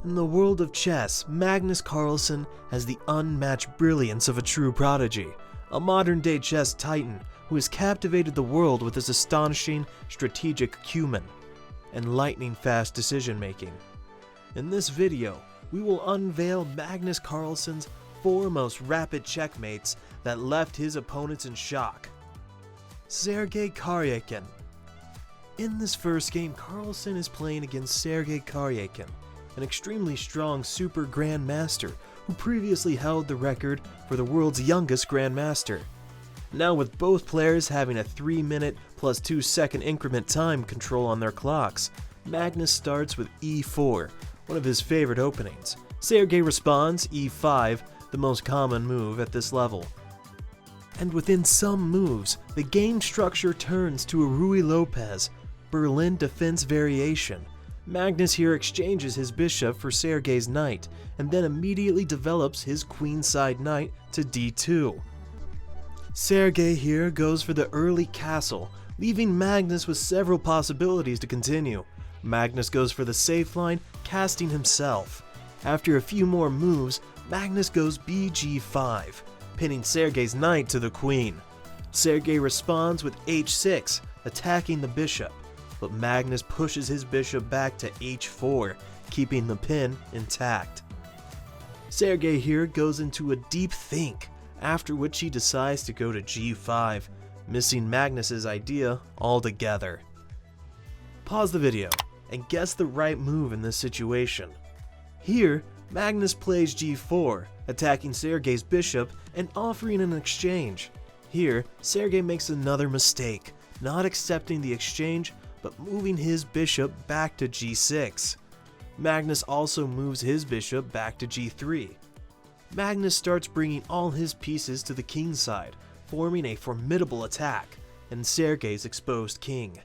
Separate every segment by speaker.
Speaker 1: In the world of chess, Magnus Carlsen has the unmatched brilliance of a true prodigy, a modern-day chess titan who has captivated the world with his astonishing strategic acumen and lightning-fast decision-making. In this video, we will unveil Magnus Carlsen's 4 most rapid checkmates that left his opponents in shock. Sergei Karyakin. In this first game, Carlsen is playing against Sergei Karyakin, an extremely strong super grandmaster who previously held the record for the world's youngest grandmaster. Now, with both players having a 3-minute plus 2-second increment time control on their clocks, Magnus starts with e4, one of his favorite openings. Sergei responds e5, the most common move at this level. And within some moves, the game structure turns to a Ruy Lopez Berlin defense variation. Magnus here exchanges his bishop for Sergei's knight, and then immediately develops his queenside knight to d2. Sergei here goes for the early castle, leaving Magnus with several possibilities to continue. Magnus goes for the safe line, casting himself. After a few more moves, Magnus goes bg5, pinning Sergei's knight to the queen. Sergei responds with h6, attacking the bishop, but Magnus pushes his bishop back to h4, keeping the pin intact. Sergei here goes into a deep think, after which he decides to go to g5, missing Magnus's idea altogether. Pause the video and guess the right move in this situation. Here, Magnus plays g4, attacking Sergei's bishop and offering an exchange. Here, Sergei makes another mistake, not accepting the exchange but moving his bishop back to g6. Magnus also moves his bishop back to g3. Magnus starts bringing all his pieces to the king side, forming a formidable attack, and Sergei's exposed king.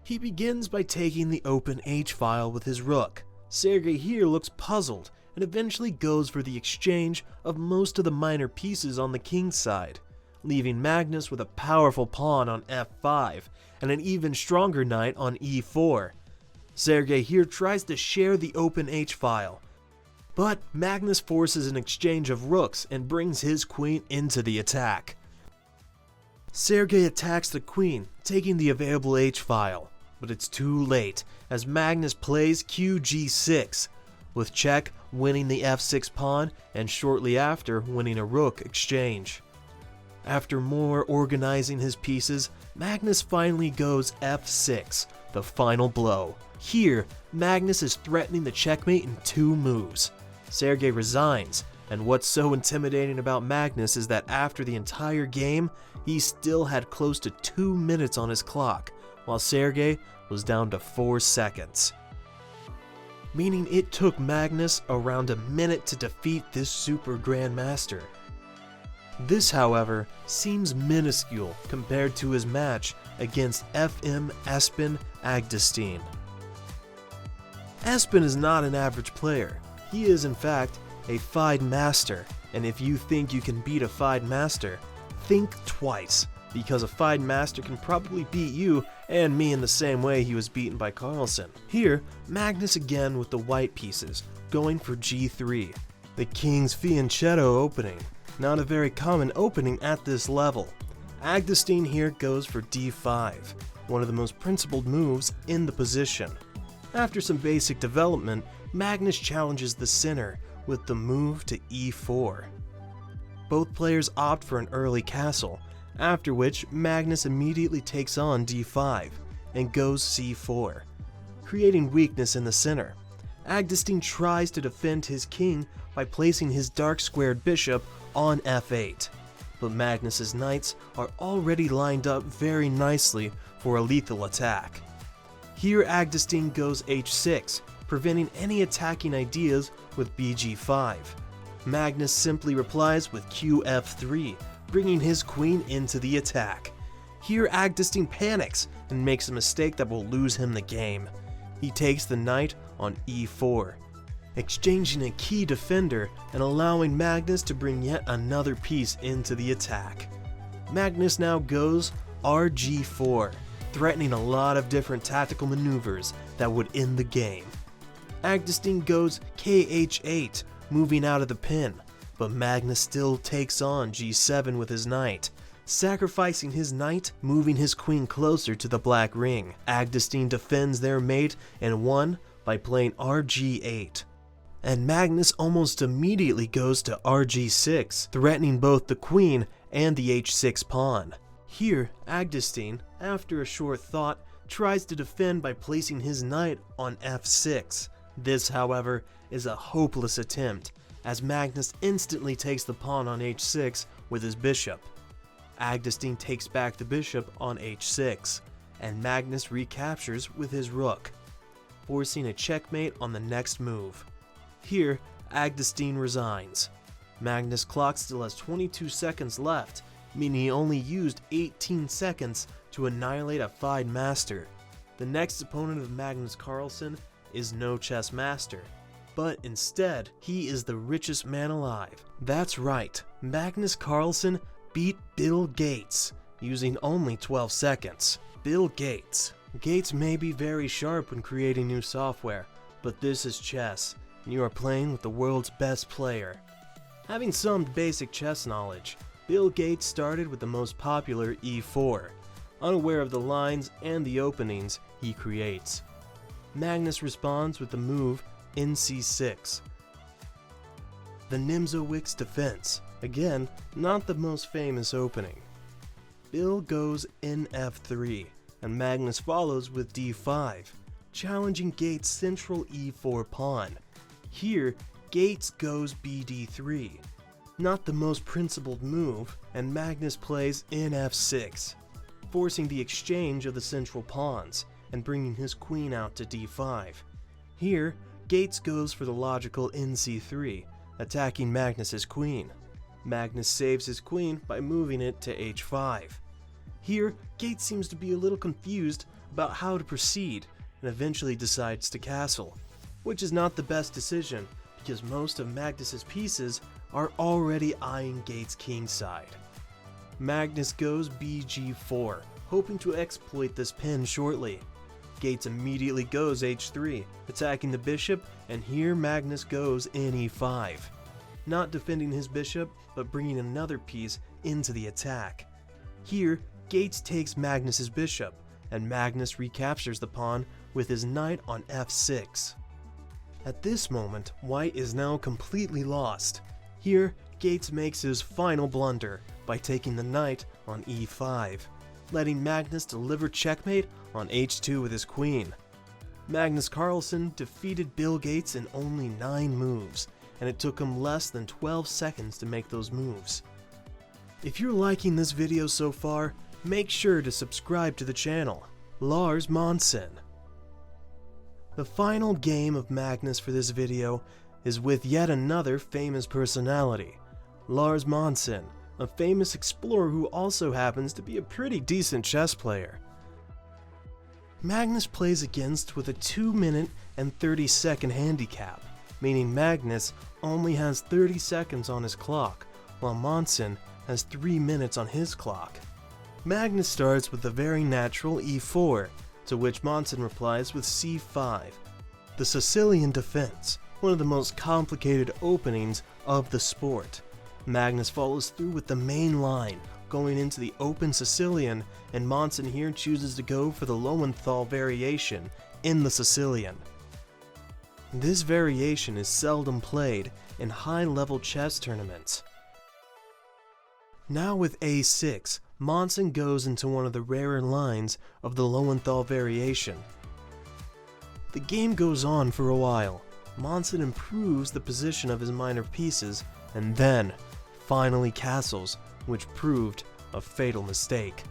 Speaker 1: He begins by taking the open h-file with his rook. Sergei here looks puzzled and eventually goes for the exchange of most of the minor pieces on the king side, leaving Magnus with a powerful pawn on f5 and an even stronger knight on e4. Sergei here tries to share the open h-file, but Magnus forces an exchange of rooks and brings his queen into the attack. Sergei attacks the queen, taking the available h-file, but it's too late as Magnus plays qg6, with check winning the f6 pawn and shortly after winning a rook exchange. After more organizing his pieces, Magnus finally goes f6, the final blow. Here, Magnus is threatening the checkmate in 2 moves. Sergei resigns, and what's so intimidating about Magnus is that after the entire game, he still had close to 2 minutes on his clock, while Sergei was down to 4 seconds. Meaning it took Magnus around a minute to defeat this super grandmaster. This, however, seems minuscule compared to his match against FM Espen Agdestein. Espen is not an average player. He is, in fact, a FIDE master, and if you think you can beat a FIDE master, think twice, because a FIDE master can probably beat you and me in the same way he was beaten by Carlsen. Here, Magnus again with the white pieces, going for g3, the king's fianchetto opening. Not a very common opening at this level. Agdestein here goes for d5, one of the most principled moves in the position. After some basic development, Magnus challenges the center with the move to e4. Both players opt for an early castle, after which Magnus immediately takes on d5 and goes c4, creating weakness in the center. Agdestein tries to defend his king by placing his dark-squared bishop on f8, but Magnus's knights are already lined up very nicely for a lethal attack. Here Agdestein goes h6, preventing any attacking ideas with bg5. Magnus simply replies with qf3, bringing his queen into the attack. Here Agdestein panics and makes a mistake that will lose him the game. He takes the knight on e4, exchanging a key defender and allowing Magnus to bring yet another piece into the attack. Magnus now goes rg4, threatening a lot of different tactical maneuvers that would end the game. Agdestein goes kh8, moving out of the pin, but Magnus still takes on g7 with his knight. Sacrificing his knight, moving his queen closer to the black ring. Agdestein defends their mate and won by playing rg8. And Magnus almost immediately goes to rg6, threatening both the queen and the h6 pawn. Here, Agdestein, after a short thought, tries to defend by placing his knight on f6. This, however, is a hopeless attempt, as Magnus instantly takes the pawn on h6 with his bishop. Agdestein takes back the bishop on h6, and Magnus recaptures with his rook, forcing a checkmate on the next move. Here, Agdestein resigns. Magnus' clock still has 22 seconds left, meaning he only used 18 seconds to annihilate a fine master. The next opponent of Magnus Carlsen is no chess master, but instead, he is the richest man alive. That's right, Magnus Carlsen beat Bill Gates, using only 12 seconds. Bill Gates. Gates may be very sharp when creating new software, but this is chess, and you are playing with the world's best player. Having some basic chess knowledge, Bill Gates started with the most popular e4, unaware of the lines and the openings he creates. Magnus responds with the move nc6. The Nimzowitsch defense, again, not the most famous opening. Bill goes nf3, and Magnus follows with d5, challenging Gates' central e4 pawn. Here, Gates goes bd3, not the most principled move, and Magnus plays nf6, forcing the exchange of the central pawns and bringing his queen out to d5. Here, Gates goes for the logical nc3, attacking Magnus's queen. Magnus saves his queen by moving it to h5. Here, Gates seems to be a little confused about how to proceed and eventually decides to castle, which is not the best decision because most of Magnus's pieces are already eyeing Gates' kingside. Magnus goes bg4, hoping to exploit this pin shortly. Gates immediately goes h3, attacking the bishop, and here Magnus goes ne5, not defending his bishop, but bringing another piece into the attack. Here, Gates takes Magnus's bishop, and Magnus recaptures the pawn with his knight on f6. At this moment, White is now completely lost. Here, Gates makes his final blunder by taking the knight on e5, letting Magnus deliver checkmate on h2 with his queen. Magnus Carlsen defeated Bill Gates in only 9 moves, and it took him less than 12 seconds to make those moves. If you're liking this video so far, make sure to subscribe to the channel. Lars Monsen. The final game of Magnus for this video is with yet another famous personality, Lars Monsen, a famous explorer who also happens to be a pretty decent chess player. Magnus plays against with a 2-minute and 30-second handicap, meaning Magnus only has 30 seconds on his clock, while Monsen has 3 minutes on his clock. Magnus starts with a very natural e4, to which Monsen replies with c5. The Sicilian defense, one of the most complicated openings of the sport. Magnus follows through with the main line, going into the open Sicilian, and Monsen here chooses to go for the Lowenthal variation in the Sicilian. This variation is seldom played in high-level chess tournaments. Now with a6, Monsen goes into one of the rarer lines of the Lowenthal variation. The game goes on for a while. Monsen improves the position of his minor pieces, and then finally castles, which proved a fatal mistake.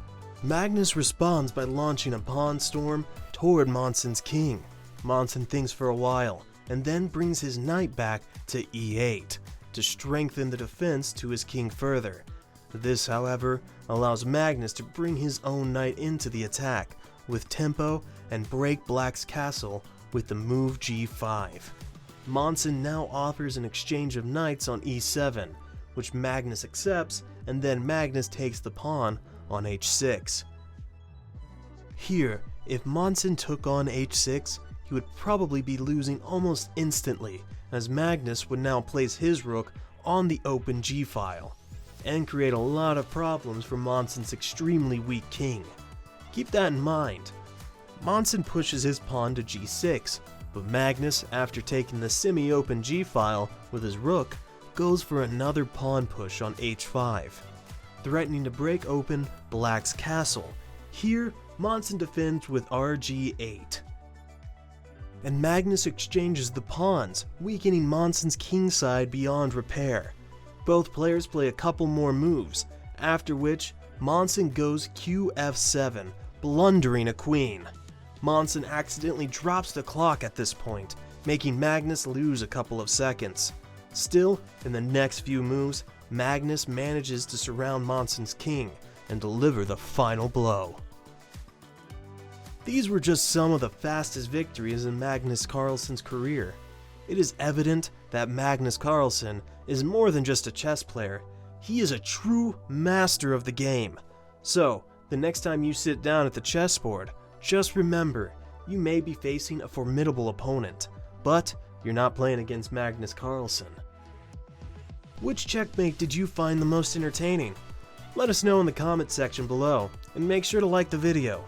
Speaker 1: Magnus responds by launching a pawn storm toward Monsen's king. Monsen thinks for a while, and then brings his knight back to e8, to strengthen the defense to his king further. This, however, allows Magnus to bring his own knight into the attack with tempo and break Black's castle with the move g5. Monsen now offers an exchange of knights on e7, which Magnus accepts, and then Magnus takes the pawn on h6. Here, if Monsen took on h6, he would probably be losing almost instantly, as Magnus would now place his rook on the open g-file, and create a lot of problems for Monsen's extremely weak king. Keep that in mind. Monsen pushes his pawn to g6, but Magnus, after taking the semi-open g-file with his rook, goes for another pawn push on h5, threatening to break open Black's castle. Here, Monsen defends with rg8. And Magnus exchanges the pawns, weakening Monsen's kingside beyond repair. Both players play a couple more moves, after which Monsen goes qf7, blundering a queen. Monsen accidentally drops the clock at this point, making Magnus lose a couple of seconds. Still, in the next few moves, Magnus manages to surround Monsen's king and deliver the final blow. These were just some of the fastest victories in Magnus Carlsen's career. It is evident that Magnus Carlsen is more than just a chess player. He is a true master of the game. So, the next time you sit down at the chessboard, just remember, you may be facing a formidable opponent, but you're not playing against Magnus Carlsen. Which checkmate did you find the most entertaining? Let us know in the comment section below, and make sure to like the video.